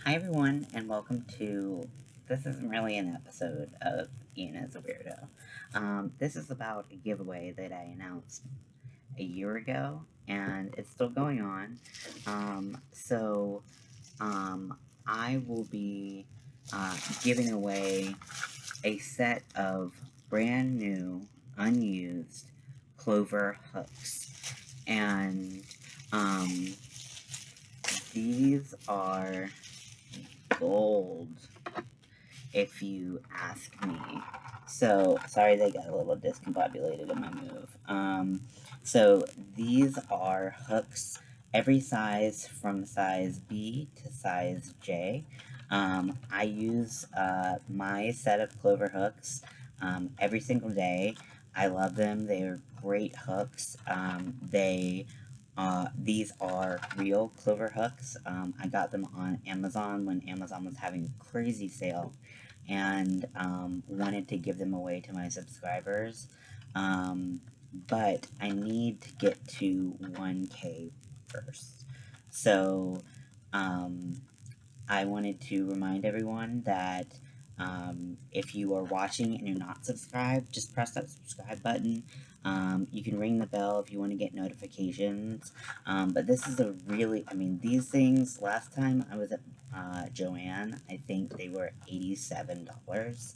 Hi everyone, and welcome to, this isn't really an episode of Ian as a Weirdo. This is about a giveaway that I announced a year ago, and it's still going on. I will be giving away a set of brand new, unused clover hooks. And um, these are gold, if you ask me. So, sorry they got a little discombobulated in my move. So these are hooks, every size from size B to size J. I use my set of clover hooks every single day. I love them. They are great hooks. These are real clover hooks. I got them on Amazon when Amazon was having a crazy sale, and wanted to give them away to my subscribers. But I need to get to 1K first. So I wanted to remind everyone that if you are watching and you're not subscribed, just press that subscribe button. You can ring the bell if you want to get notifications. But this is these things, last time I was at Joann, I think they were $87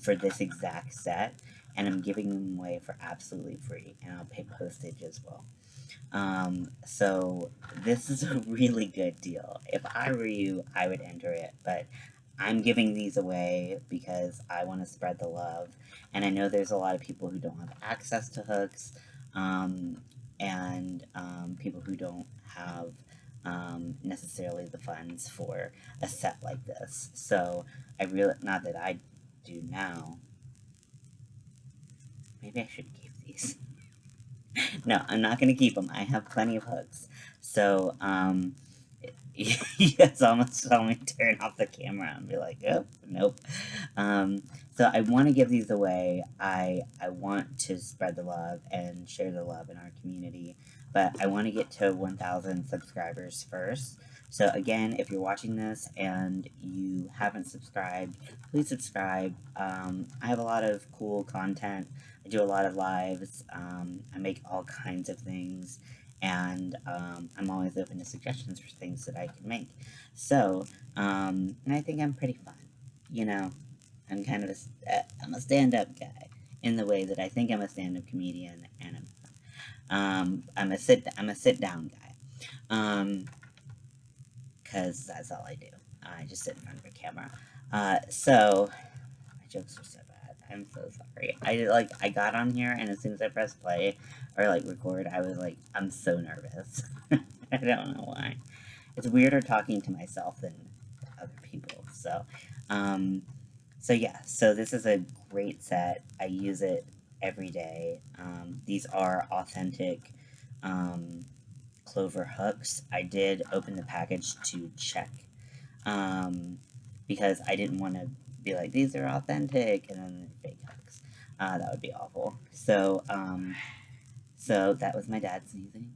for this exact set. And I'm giving them away for absolutely free. And I'll pay postage as well. So this is a really good deal. If I were you, I would enter it, but I'm giving these away because I want to spread the love. And I know there's a lot of people who don't have access to hooks, and people who don't have necessarily the funds for a set like this. So I really, not that I do now. Maybe I should keep these. No, I'm not gonna keep them. I have plenty of hooks. So, you guys almost saw me turn off the camera and be like, oh, nope. So I want to give these away. I want to spread the love and share the love in our community, but I want to get to 1,000 subscribers first. So again, if you're watching this and you haven't subscribed, please subscribe. I have a lot of cool content. I do a lot of lives. I make all kinds of things, and I'm always open to suggestions for things that I can make. So, and I think I'm pretty fun. You know, I'm kind of I'm a stand-up guy in the way that I think I'm a stand-up comedian, and I'm a sit-down guy. Because that's all I do. I just sit in front of a camera. So my jokes are so bad. I'm so sorry. I got on here, and as soon as I pressed play or record, I was like, I'm so nervous. I don't know why. It's weirder talking to myself than other people. So yeah. So this is a great set. I use it every day. These are authentic clover hooks. I did open the package to check, because I didn't want to be like, these are authentic, and then they're fake hooks. That would be awful. So that was my dad sneezing.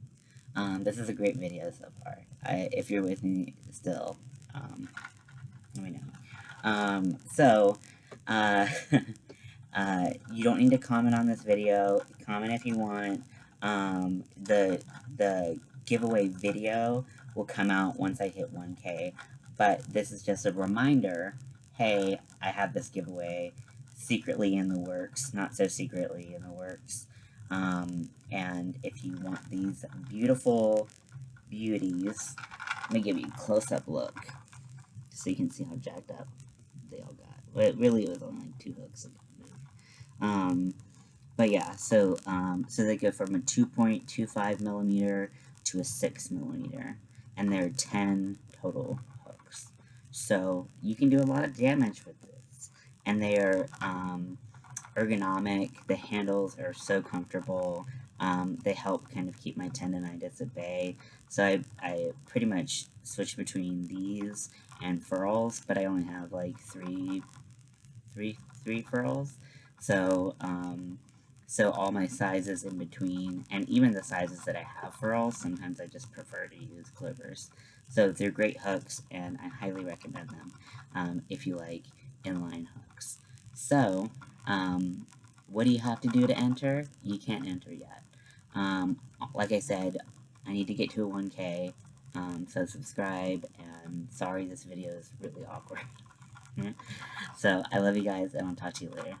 This is a great video so far. If you're with me still, let me know. You don't need to comment on this video. Comment if you want. The giveaway video will come out once I hit 1K, but this is just a reminder, hey, I have this giveaway secretly in the works, not so secretly in the works, and if you want these beautiful beauties, let me give you a close-up look, so you can see how jacked up they all got. Well, it really was only like 2 hooks. But yeah, so they go from a 2.25 millimeter to a 6 millimeter, and there are 10 total hooks. So you can do a lot of damage with this, and they are ergonomic. The handles are so comfortable. They help kind of keep my tendonitis at bay. So I pretty much switch between these and furls, but I only have like three furls. So all my sizes in between, and even the sizes that I have furls, sometimes I just prefer to use clovers. So they're great hooks, and I highly recommend them if you like inline hooks. So, what do you have to do to enter? You can't enter yet. Like I said, I need to get to a 1K, so subscribe, and sorry this video is really awkward. So, I love you guys, and I'll talk to you later.